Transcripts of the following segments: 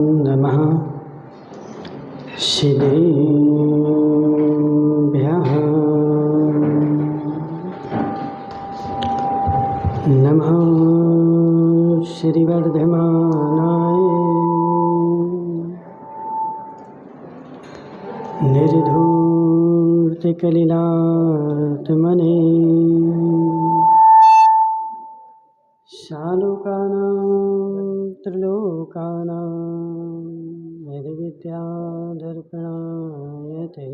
नमः सिद्धेभ्यः नमः श्रीवर्धमानाय निर्धूर्तकलिलात्मने शालोकानां त्रिलोकानां यद्विद्यादर्पणाय ते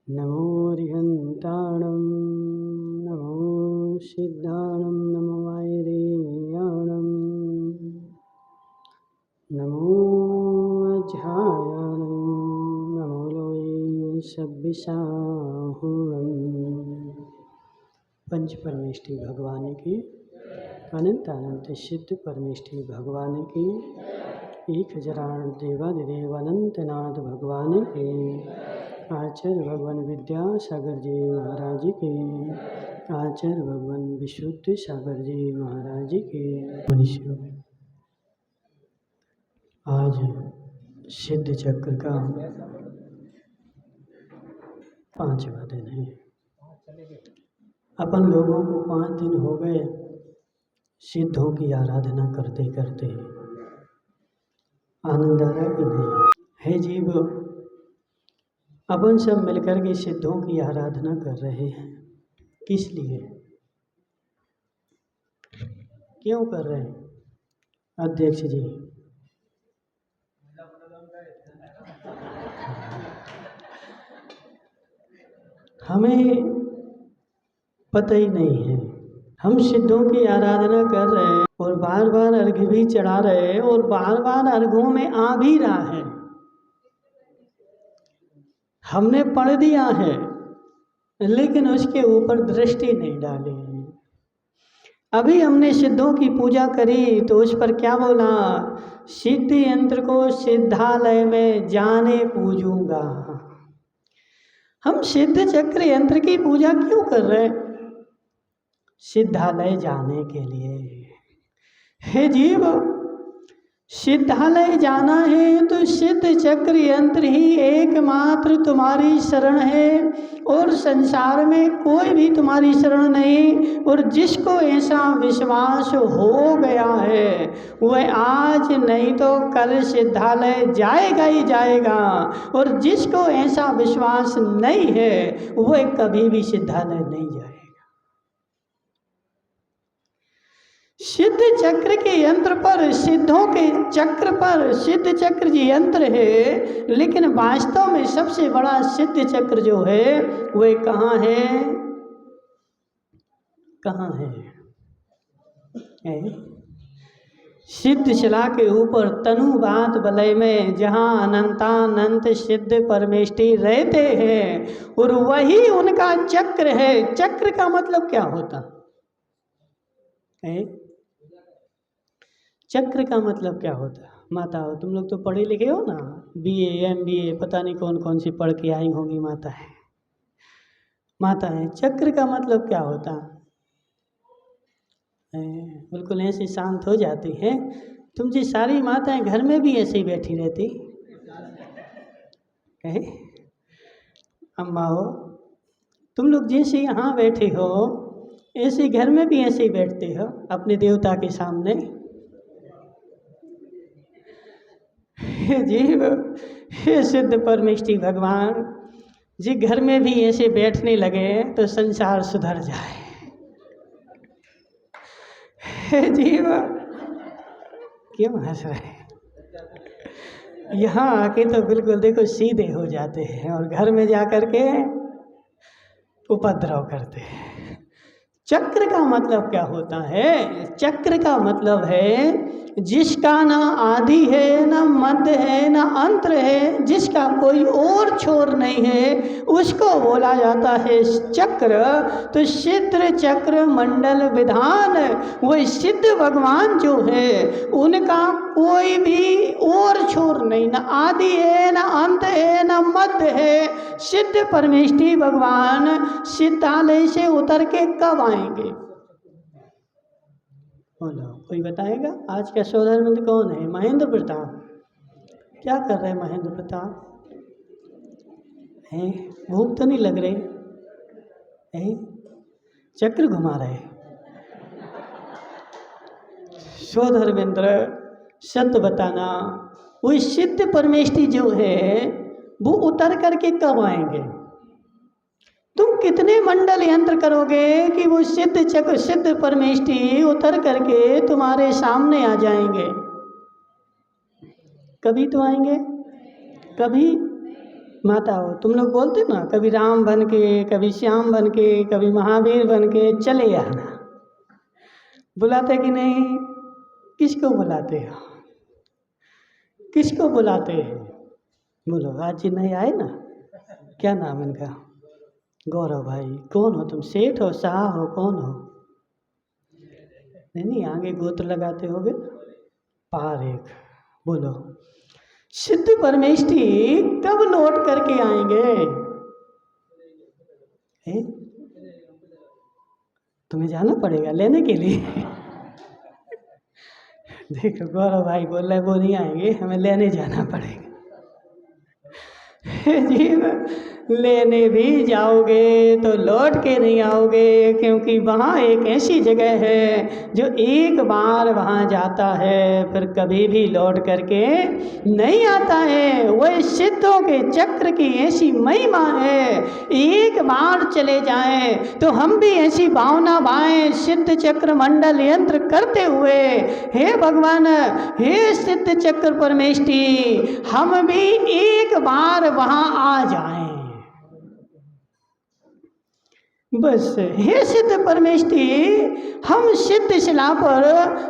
नमो रिहन्ताणं नमो सिद्धाणं नमो वैरेयाणं नमो अध्यायाणं नमो लोये सब्बिसाहुणम्। पंच परमेष्ठी भगवान की, अनंत अनंत सिद्ध परमेष्ठी भगवान की, एक हजाराण देवादिदेव अनंतनाथ भगवान के, आचार्य भगवान विद्यासागर जी महाराज के, आचार्य भगवान विशुद्ध सागर जी महाराज के। मनुष्य आज सिद्ध चक्र का 5वां दिन है। अपन लोगों को 5 दिन हो गए सिद्धों की आराधना करते करते। आनंद आ रहा कि नहीं? है जीव, अपन सब मिलकर के सिद्धों की आराधना कर रहे हैं। किस लिए, क्यों कर रहे हैं अध्यक्ष जी? हमें पता ही नहीं है। हम सिद्धों की आराधना कर रहे हैं और बार बार अर्घ्य भी चढ़ा रहे हैं और बार बार अर्घों में आ भी रहा है। हमने पढ़ दिया है लेकिन उसके ऊपर दृष्टि नहीं डाली। अभी हमने सिद्धों की पूजा करी तो उस पर क्या बोला? सिद्ध यंत्र को सिद्धालय में जाने पूजूंगा। हम सिद्ध चक्र यंत्र की पूजा क्यों कर रहे हैं? सिद्धालय जाने के लिए। हे जीव, सिद्धालय जाना है तो सिद्ध चक्र यंत्र ही एकमात्र तुम्हारी शरण है और संसार में कोई भी तुम्हारी शरण नहीं। और जिसको ऐसा विश्वास हो गया है वह आज नहीं तो कल सिद्धालय जाएगा ही जाएगा, और जिसको ऐसा विश्वास नहीं है वह कभी भी सिद्धालय नहीं जाएगा। सिद्ध चक्र के यंत्र पर, सिद्धों के चक्र पर सिद्ध चक्र जी यंत्र है, लेकिन वास्तव में सबसे बड़ा सिद्ध चक्र जो है वह कहाँ है? कहाँ है? सिद्ध शिला के ऊपर तनुवात वलय में जहाँ अनंतानंत सिद्ध परमेष्ठी रहते हैं और वही उनका चक्र है। चक्र का मतलब क्या होता है? चक्र का मतलब क्या होता? माता हो, तुम लोग तो पढ़े लिखे हो ना, BA MBA पता नहीं कौन कौन सी पढ़ के आई होंगी माता है। माता है, चक्र का मतलब क्या होता? बिल्कुल ऐसे शांत हो जाती है। तुम जी सारी माताएं घर में भी ऐसे ही बैठी रहती है। अम्मा हो, तुम लोग जैसे यहाँ बैठे हो ऐसे घर में भी ऐसे ही बैठते हो अपने देवता के सामने। हे जीव, हे सिद्ध परमेष्ठी भगवान जी, घर में भी ऐसे बैठने लगे तो संसार सुधर जाए। हे जीव, क्यों हंस रहे? यहाँ आके तो बिल्कुल देखो सीधे हो जाते हैं और घर में जा कर के उपद्रव करते हैं। चक्र का मतलब क्या होता है? चक्र का मतलब है जिसका ना आदि है, ना मध्य है, ना अंत है, जिसका कोई और छोर नहीं है, उसको बोला जाता है चक्र। तो सिद्ध चक्र मंडल विधान, वही सिद्ध भगवान जो है उनका कोई भी और छोर नहीं, ना आदि है, ना अंत है, ना मध्य है। सिद्ध परमेष्ठी भगवान सिद्धालय से उतर के कब आएंगे? बोलो, कोई बताएगा? आज का शोधन मंत्री कौन है? महेंद्र प्रताप। क्या कर रहे हैं महेंद्र प्रताप? हैं, भूख तो नहीं लग रही? हैं, चक्र घुमा रहे। शो धर्मेंद्र, सत्य बताना, वो सिद्ध परमेष्टि जो है वो उतर करके कब आएंगे? तुम कितने मंडल यंत्र करोगे कि वो सिद्ध चक्र, सिद्ध परमेष्टि उतर करके तुम्हारे सामने आ जाएंगे? कभी तो आएंगे, कभी। माता हो तुम लोग बोलते ना, कभी राम बन के, कभी श्याम बन के, कभी महावीर बन के चले आना। बुलाते कि नहीं? किसको बुलाते हो? किसको बुलाते हैं? बोलो, आज जी नहीं आए ना? क्या नाम इनका? गौरव भाई। कौन हो तुम? सेठ हो, शाह हो, कौन हो? नहीं, आगे गोत्र लगाते होगे। पारेख। बोलो, सिद्ध परमेष्टि कब लौट करके आएंगे? हैं? तुम्हें जाना पड़ेगा लेने के लिए। देखो गौरव भाई बोल रहे वो नहीं आएंगे, हमें लेने जाना पड़ेगा। जी, लेने भी जाओगे तो लौट के नहीं आओगे, क्योंकि वहाँ एक ऐसी जगह है जो एक बार वहाँ जाता है फिर कभी भी लौट करके नहीं आता है। वह सिद्धों के चक्र की ऐसी महिमा है, एक बार चले जाएं तो हम भी ऐसी भावना भाएं सिद्ध चक्र मंडल यंत्र करते हुए, हे भगवान, हे सिद्ध चक्र परमेष्टि, हम भी एक बार वहाँ आ जाएं। बस, हे सिद्ध परमेष्टि, हम सिद्ध शिला पर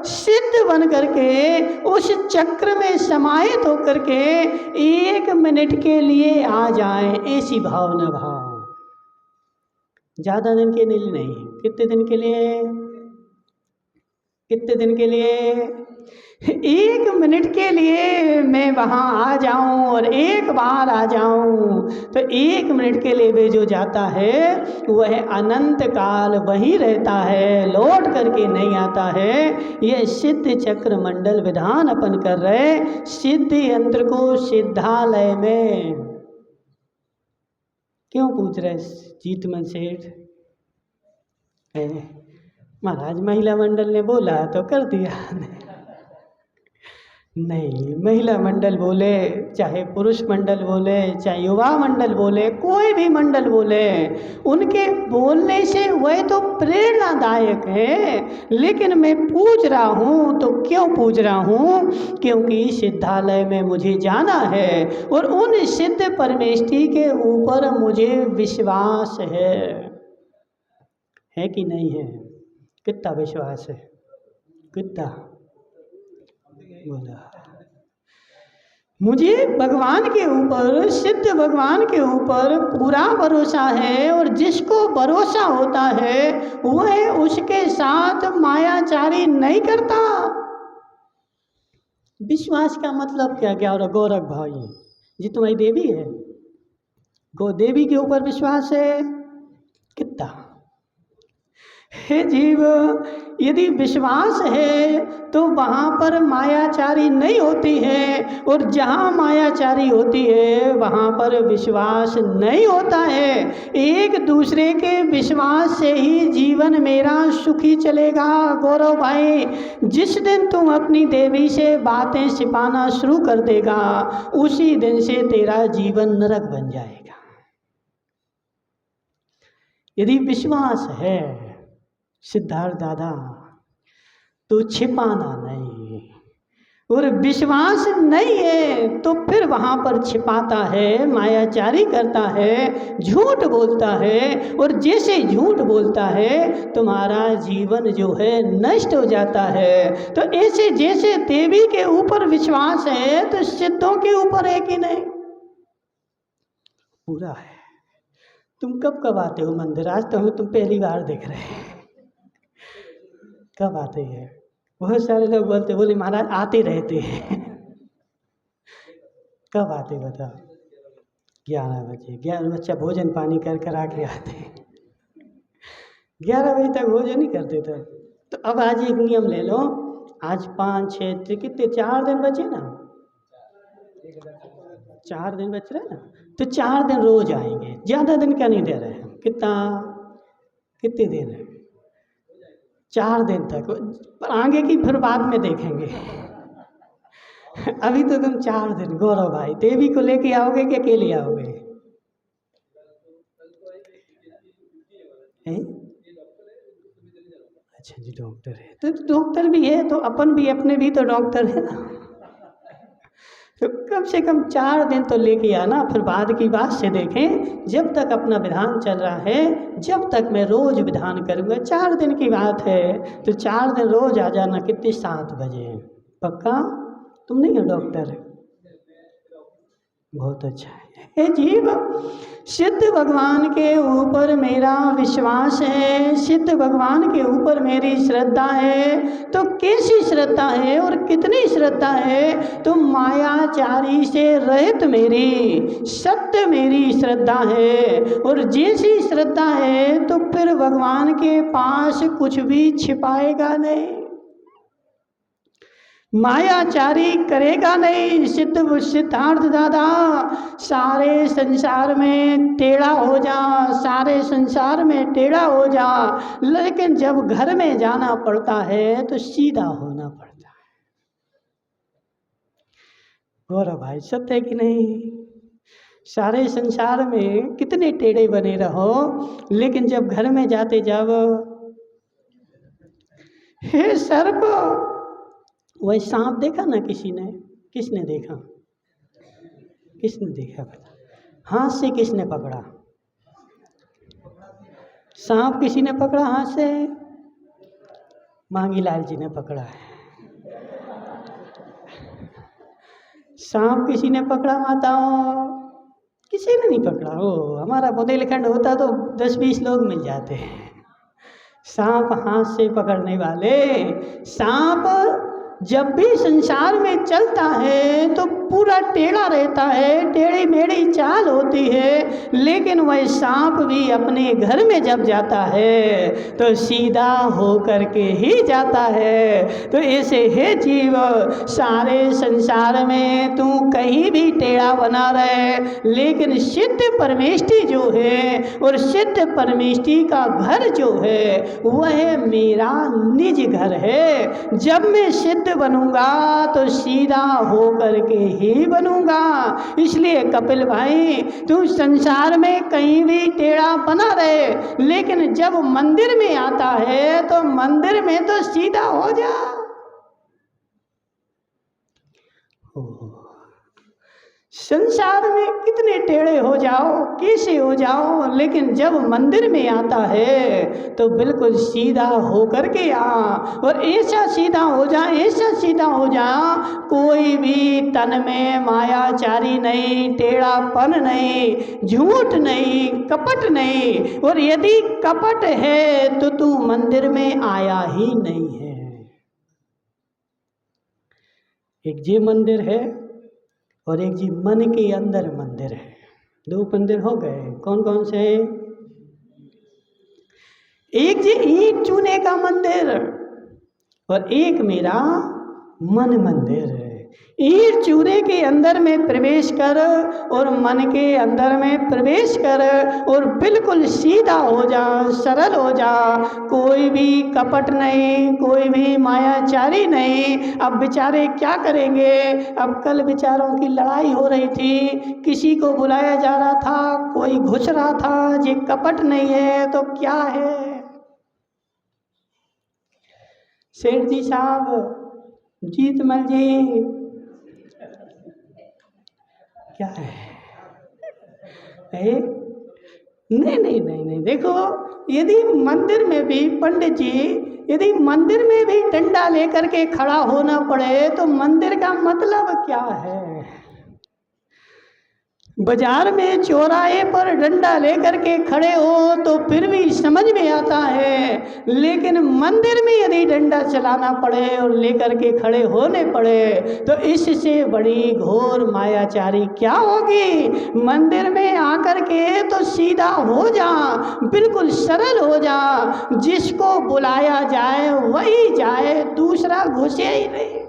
सिद्ध बन करके उस चक्र में समाहित होकर के 1 मिनट के लिए आ जाएं, ऐसी भावना भाव। ज़्यादा दिन के लिए नहीं। कितने दिन के लिए? कितने दिन के लिए? 1 मिनट के लिए मैं वहाँ आ जाऊँ और एक बार आ जाऊँ तो 1 मिनट के लिए भी जो जाता है वह अनंत काल वहीं रहता है, लौट करके नहीं आता है। यह सिद्ध चक्र मंडल विधान अपन कर रहे, सिद्ध यंत्र को सिद्धालय में। क्यों पूछ रहे जीतमन सेठ? महाराज महिला मंडल ने बोला तो कर दिया। नहीं, महिला मंडल बोले, चाहे पुरुष मंडल बोले, चाहे युवा मंडल बोले, कोई भी मंडल बोले, उनके बोलने से वह तो प्रेरणादायक है। लेकिन मैं पूछ रहा हूँ तो क्यों पूछ रहा हूँ? क्योंकि सिद्धालय में मुझे जाना है और उन सिद्ध परमेष्टि के ऊपर मुझे विश्वास है कि नहीं है? कितना विश्वास है? कितना? बोला, मुझे भगवान के ऊपर, सिद्ध भगवान के ऊपर पूरा भरोसा है, और जिसको भरोसा होता है वह उसके साथ मायाचारी नहीं करता। विश्वास का मतलब क्या? क्या? और गौरव भाई जी तुम्हारी देवी है, गो देवी के ऊपर विश्वास है कितना? हे जीव, यदि विश्वास है तो वहाँ पर मायाचारी नहीं होती है, और जहाँ मायाचारी होती है वहाँ पर विश्वास नहीं होता है। एक दूसरे के विश्वास से ही जीवन मेरा सुखी चलेगा। गौरव भाई, जिस दिन तुम अपनी देवी से बातें छिपाना शुरू कर देगा उसी दिन से तेरा जीवन नरक बन जाएगा। यदि विश्वास है सिद्धार्थ दादा तो छिपाना नहीं, और विश्वास नहीं है तो फिर वहाँ पर छिपाता है, मायाचारी करता है, झूठ बोलता है, और जैसे झूठ बोलता है तुम्हारा जीवन जो है नष्ट हो जाता है। तो ऐसे जैसे देवी के ऊपर विश्वास है तो सिद्धों के ऊपर है कि नहीं? पूरा है। तुम कब कब आते हो मंदिर? आज तो हमें तुम पहली बार देख रहे हैं। कब आते हैं? बहुत सारे लोग बोले महाराज आते रहते हैं। कब आते बताओ? 11 बजे। 11 बच्चा भोजन पानी कर कर आके आते हैं। 11 बजे तक भोजन नहीं करते थे। तो अब आज एक नियम ले लो, आज 5 6 कितने 4 दिन बचे ना, 4 दिन बच रहे ना, तो 4 दिन रोज आएंगे, ज़्यादा दिन क्या नहीं दे रहे हैं, कितने दिन है, 4 दिन तक, पर आगे की फिर बाद में देखेंगे। अभी तो तुम 4 दिन, गौरव भाई देवी को लेके आओगे कि अकेले आओगे? हैं? अच्छा जी, डॉक्टर है तो डॉक्टर भी है, तो अपन भी अपने भी तो डॉक्टर है ना। तो कम से कम 4 दिन तो लेके आना, फिर बाद की बात से देखें। जब तक अपना विधान चल रहा है, जब तक मैं रोज विधान करूँगा, 4 दिन की बात है, तो 4 दिन रोज आ जाना। कितने? 7 बजे पक्का? तुम नहीं हो डॉक्टर? बहुत अच्छा है। हे जीव, सिद्ध भगवान के ऊपर मेरा विश्वास है, सिद्ध भगवान के ऊपर मेरी श्रद्धा है। तो कैसी श्रद्धा है और कितनी श्रद्धा है? तो मायाचारी से रहित मेरी सत्य मेरी श्रद्धा है। और जैसी श्रद्धा है तो फिर भगवान के पास कुछ भी छिपाएगा नहीं, मायाचारी करेगा नहीं। सिद्धार्थ दादा, सारे संसार में टेढ़ा हो जा, सारे संसार में टेढ़ा हो जा, लेकिन जब घर में जाना पड़ता है तो सीधा होना पड़ता है। गौरव भाई सत्य है कि नहीं? सारे संसार में कितने टेढ़े बने रहो, लेकिन जब घर में जाते जब हे सर्प, वही सांप देखा ना किसी ने? किसने देखा? किसने देखा बता? हाथ से किसने पकड़ा? सांप किसी ने पकड़ा हाथ से? मांगीलाल जी ने पकड़ा है। सांप किसी ने पकड़ा माताओं? किसी ने नहीं पकड़ा। ओ, हमारा बुंदेलखंड होता तो 10-20 लोग मिल जाते हैं। सांप हाथ से पकड़ने वाले। सांप जब भी संसार में चलता है तो पूरा टेढ़ा रहता है, टेढ़ी मेढ़ी चाल होती है, लेकिन वह सांप भी अपने घर में जब जाता है तो सीधा होकर के ही जाता है। तो ऐसे हे जीव, सारे संसार में तू कहीं भी टेढ़ा बना रहे, लेकिन सिद्ध परमेष्टि जो है और सिद्ध परमेष्टि का घर जो है वह मेरा निज घर है। जब मैं सिद्ध बनूंगा तो सीधा होकर के ही बनूंगा। इसलिए कपिल भाई, तू संसार में कहीं भी टेढ़ा बना रहे, लेकिन जब मंदिर में आता है तो मंदिर में तो सीधा हो जा। संसार में कितने टेढ़े हो जाओ, कैसे हो जाओ, लेकिन जब मंदिर में आता है तो बिल्कुल सीधा होकर के आ। और ऐसा सीधा हो जा, ऐसा सीधा हो जा, कोई भी तन में मायाचारी नहीं, टेढ़ापन नहीं, झूठ नहीं, कपट नहीं। और यदि कपट है तो तू मंदिर में आया ही नहीं है। एक ये मंदिर है और एक जी मन के अंदर मंदिर है। 2 मंदिर हो गए। कौन कौन से? एक जी ईंट चूने का मंदिर और एक मेरा मन मंदिर है। ईंट चूने के अंदर में प्रवेश कर और मन के अंदर में प्रवेश कर और बिल्कुल सीधा हो जा, सरल हो जा, कोई भी कपट नहीं, कोई भी मायाचारी नहीं। अब बेचारे क्या करेंगे? अब कल बेचारों की लड़ाई हो रही थी, किसी को बुलाया जा रहा था, कोई घुस रहा था। ये कपट नहीं है तो क्या है? सेठ जी साहब, जीतमल जी, क्या है? नहीं नहीं नहीं नहीं, देखो, यदि मंदिर में भी पंडित जी, यदि मंदिर में भी डंडा लेकर के खड़ा होना पड़े तो मंदिर का मतलब क्या है? बाजार में चौराहे पर डंडा लेकर के खड़े हो तो फिर भी समझ में आता है, लेकिन मंदिर में यदि डंडा चलाना पड़े और लेकर के खड़े होने पड़े तो इससे बड़ी घोर मायाचारी क्या होगी। मंदिर में आकर के तो सीधा हो जा, बिल्कुल सरल हो जा, जिसको बुलाया जाए वही जाए, दूसरा घुसे ही नहीं।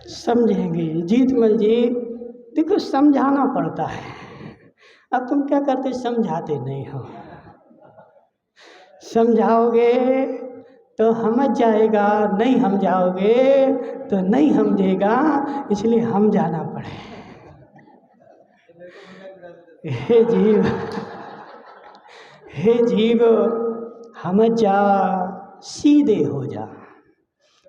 समझेंगे जीतमल जी, देखो समझाना पड़ता है। अब तुम क्या करते, समझाते नहीं हो। समझाओगे तो समझ जाएगा, नहीं समझाओगे तो नहीं समझेगा, इसलिए हम जाना पड़े। हे जीव, हे जीव, समझ जा, सीधे हो जा,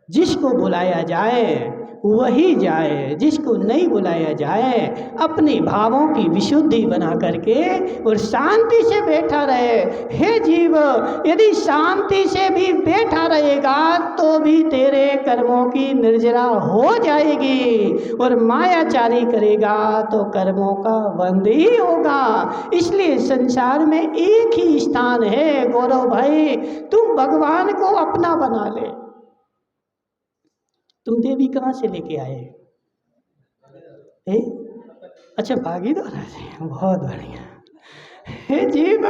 जिसको बुलाया जाए वही जाए, जिसको नहीं बुलाया जाए अपने भावों की विशुद्धि बना करके और शांति से बैठा रहे। हे जीव, यदि शांति से भी बैठा रहेगा तो भी तेरे कर्मों की निर्जरा हो जाएगी, और मायाचारी करेगा तो कर्मों का बंद ही होगा। इसलिए संसार में एक ही स्थान है गौरव भाई, तुम भगवान को अपना बना ले। तुम देवी कहाँ से लेके आए? अच्छा, बागीदौरा से, बहुत बढ़िया। हे जीव,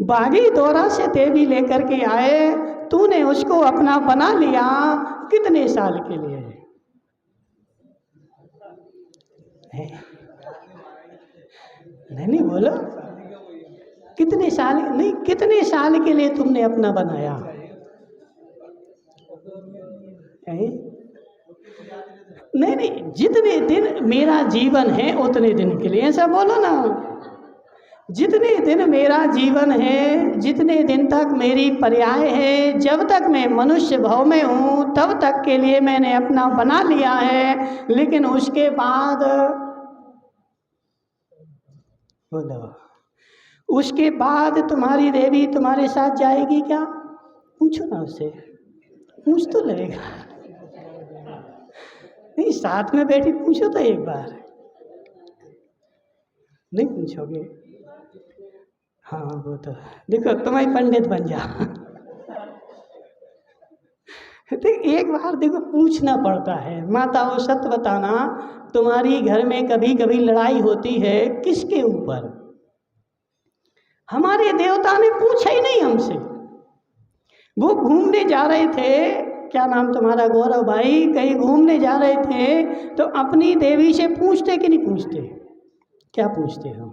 बागीदौरा से देवी लेकर के आए, तूने उसको अपना बना लिया, कितने साल के लिए? नहीं बोलो, कितने साल, नहीं कितने साल के लिए तुमने अपना बनाया? नहीं, जितने दिन मेरा जीवन है उतने दिन के लिए, ऐसा बोलो ना। जितने दिन मेरा जीवन है, जितने दिन तक मेरी पर्याय है, जब तक मैं मनुष्य भाव में हूँ तब तक के लिए मैंने अपना बना लिया है। लेकिन उसके बाद बोलो, उसके बाद तुम्हारी देवी तुम्हारे साथ जाएगी क्या? पूछो ना उससे, पूछ तो लगेगा। नहीं, साथ में बैठी पूछो तो एक बार। नहीं पूछोगे? हाँ, वो तो देखो, तुम्हारी पंडित बन जा। देख, एक बार देखो पूछना पड़ता है। माताओं, सत्य बताना, तुम्हारी घर में कभी कभी लड़ाई होती है, किसके ऊपर? हमारे देवता ने पूछा ही नहीं हमसे। वो घूमने जा रहे थे, क्या नाम तुम्हारा, गौरव भाई, कहीं घूमने जा रहे थे तो अपनी देवी से पूछते कि नहीं पूछते? क्या पूछते हो?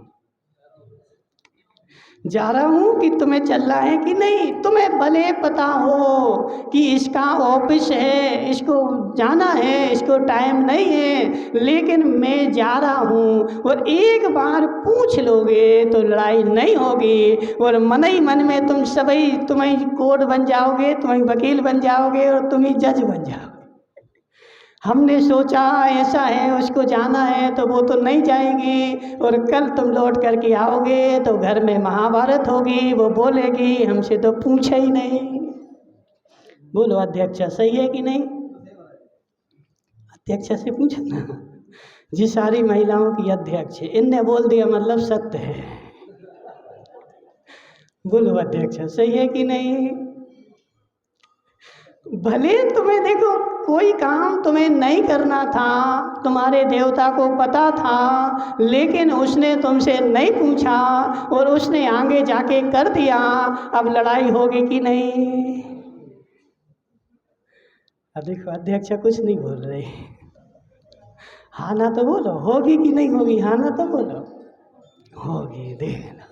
जा रहा हूँ कि तुम्हें चलना है कि नहीं? तुम्हें भले पता हो कि इसका ऑफिस है, इसको जाना है, इसको टाइम नहीं है, लेकिन मैं जा रहा हूँ। और एक बार पूछ लोगे तो लड़ाई नहीं होगी, और मन ही मन में तुम सभी, तुम्हें कोर्ट बन जाओगे, तुम्हें वकील बन जाओगे और तुम ही जज बन जाओगे। हमने सोचा ऐसा है, उसको जाना है, तो वो तो नहीं जाएगी, और कल तुम लौट करके आओगे तो घर में महाभारत होगी। वो बोलेगी हमसे तो पूछा ही नहीं। बोलो अध्यक्ष, सही है कि नहीं? अध्यक्ष से पूछो ना, जी सारी महिलाओं की अध्यक्ष, इनने बोल दिया मतलब सत्य है। बोलो अध्यक्ष, सही है कि नहीं? भले तुम्हें देखो कोई काम तुम्हें नहीं करना था, तुम्हारे देवता को पता था, लेकिन उसने तुमसे नहीं पूछा और उसने आगे जाके कर दिया। अब लड़ाई होगी कि नहीं? अब देखो अध्यक्ष कुछ नहीं बोल रहे। हाँ ना तो बोलो, होगी कि नहीं होगी? हाँ ना तो बोलो, होगी। देखना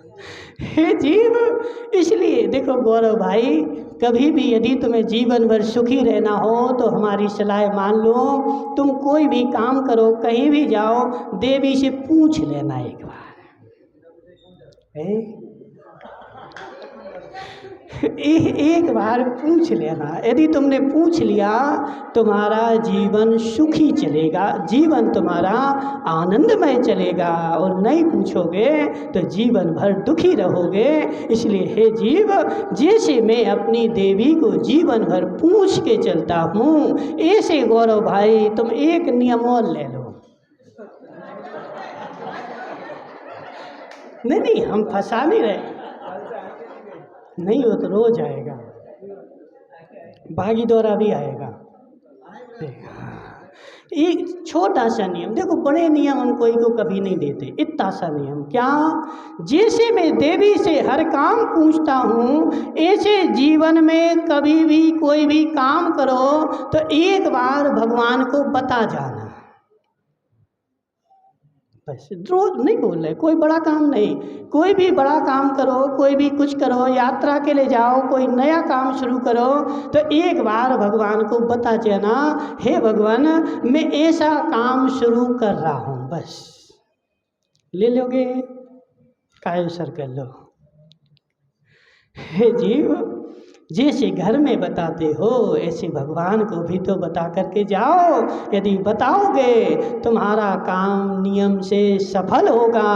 हे जीव, इसलिए देखो गौरव भाई, कभी भी यदि तुम्हें जीवन भर सुखी रहना हो तो हमारी सलाह मान लो। तुम कोई भी काम करो, कहीं भी जाओ, देवी से पूछ लेना एक बार। एक बार पूछ लेना। यदि तुमने पूछ लिया, तुम्हारा जीवन सुखी चलेगा, जीवन तुम्हारा आनंदमय चलेगा, और नहीं पूछोगे तो जीवन भर दुखी रहोगे। इसलिए हे जीव, जैसे मैं अपनी देवी को जीवन भर पूछ के चलता हूँ, ऐसे गौरव भाई तुम एक नियम और ले लो। नहीं नहीं, हम फंसा नहीं रहे, नहीं वो तो रोज आएगा, बागी दौरा भी आएगा। एक छोटा सा नियम देखो, बड़े नियम हम कोई को कभी नहीं देते, इतना सा नियम क्या, जैसे मैं देवी से हर काम पूछता हूँ, ऐसे जीवन में कभी भी कोई भी काम करो तो एक बार भगवान को बता जाना। बस रोज नहीं बोल रहे, कोई बड़ा काम नहीं, कोई भी बड़ा काम करो, कोई भी कुछ करो, यात्रा के लिए जाओ, कोई नया काम शुरू करो तो एक बार भगवान को बता जाना, हे भगवान मैं ऐसा काम शुरू कर रहा हूँ, बस ले लोगे, काय सर कर लो। हे जीव, जैसे घर में बताते हो ऐसे भगवान को भी तो बता करके जाओ, यदि बताओगे तुम्हारा काम नियम से सफल होगा,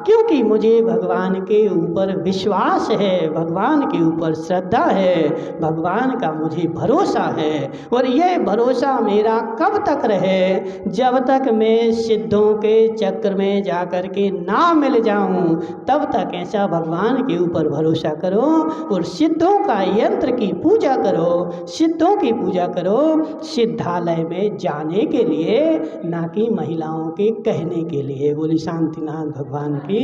क्योंकि मुझे भगवान के ऊपर विश्वास है, भगवान के ऊपर श्रद्धा है, भगवान का मुझे भरोसा है। और यह भरोसा मेरा कब तक रहे, जब तक मैं सिद्धों के चक्र में जा कर के ना मिल जाऊं, तब तक ऐसा भगवान के ऊपर भरोसा करो और सिद्धों का यंत्र की पूजा करो, सिद्धों की पूजा करो, सिद्धालय में जाने के लिए, ना कि महिलाओं के कहने के लिए। बोली शांतिनाथ भगवान की।